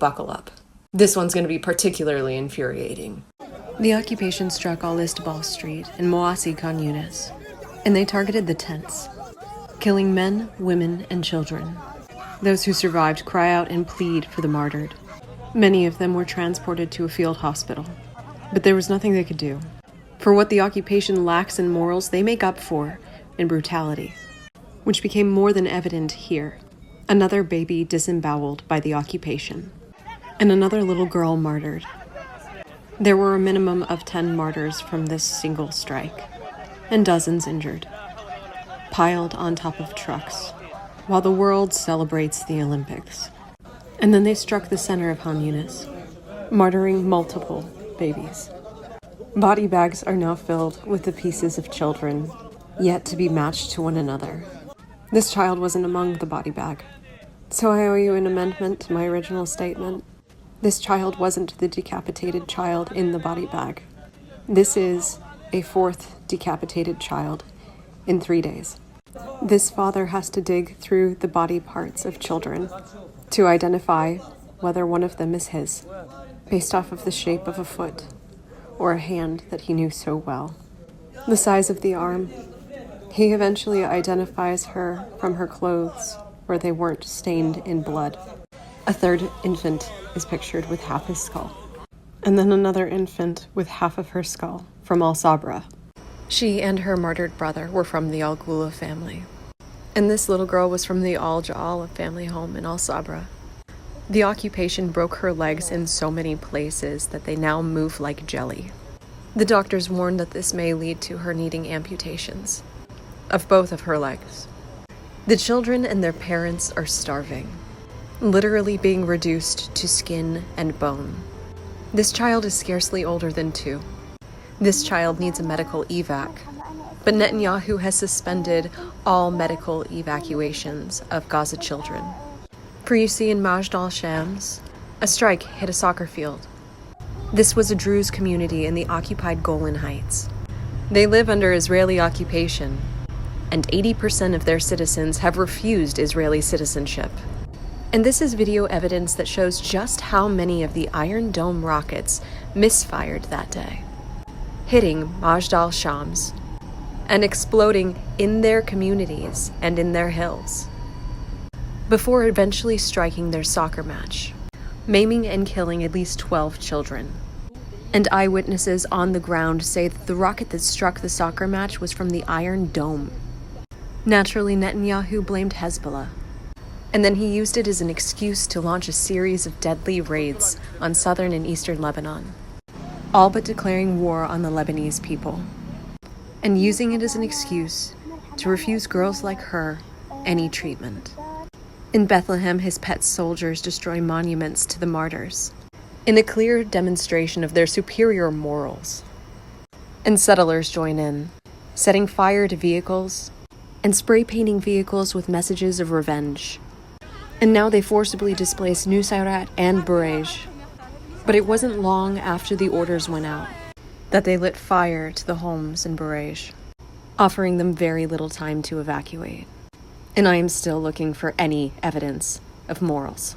Buckle up. This one's going to be particularly infuriating. The occupation struck all Ball Street in Mawasi Khan Younis, and they targeted the tents, killing men, women, and children. Those who survived cry out and plead for the martyred. Many of them were transported to a field hospital, but there was nothing they could do. For what the occupation lacks in morals, they make up for in brutality, which became more than evident here. Another baby disemboweled by the occupation, and another little girl martyred. There were a minimum of 10 martyrs from this single strike, and dozens injured, piled on top of trucks, while the world celebrates the Olympics. And then they struck the center of Khan Younis, martyring multiple babies. Body bags are now filled with the pieces of children, yet to be matched to one another. This child wasn't among the body bag, so I owe you an amendment to my original statement. This child wasn't the decapitated child in the body bag. This is a 4th decapitated child in 3 days. This father has to dig through the body parts of children to identify whether one of them is his, based off of the shape of a foot or a hand that he knew so well. The size of the arm. He eventually identifies her from her clothes where they weren't stained in blood. A 3rd infant is pictured with half his skull, and then another infant with half of her skull from Al Sabra. She and her martyred brother were from the Al Ghula family, and this little girl was from the Al Ja'al family home in Al Sabra. The occupation broke her legs in so many places that they now move like jelly. The doctors warned that this may lead to her needing amputations of both of her legs. The children and their parents are starving, literally being reduced to skin and bone. This child is scarcely older than 2. This child needs a medical evac, but Netanyahu has suspended all medical evacuations of Gaza children. For you see, in Majdal Shams, a strike hit a soccer field. This was a Druze community in the occupied Golan Heights. They live under Israeli occupation, and 80% of their citizens have refused Israeli citizenship. And this is video evidence that shows just how many of the Iron Dome rockets misfired that day, hitting Majdal Shams and exploding in their communities and in their hills, before eventually striking their soccer match, maiming and killing at least 12 children. And eyewitnesses on the ground say that the rocket that struck the soccer match was from the Iron Dome. Naturally, Netanyahu blamed Hezbollah, and then he used it as an excuse to launch a series of deadly raids on southern and eastern Lebanon, all but declaring war on the Lebanese people, and using it as an excuse to refuse girls like her any treatment. In Bethlehem, his pet soldiers destroy monuments to the martyrs, in a clear demonstration of their superior morals. And settlers join in, setting fire to vehicles and spray painting vehicles with messages of revenge. And now they forcibly displace Nusayrat and Burej. But it wasn't long after the orders went out that they lit fire to the homes in Burej, offering them very little time to evacuate. And I am still looking for any evidence of morals.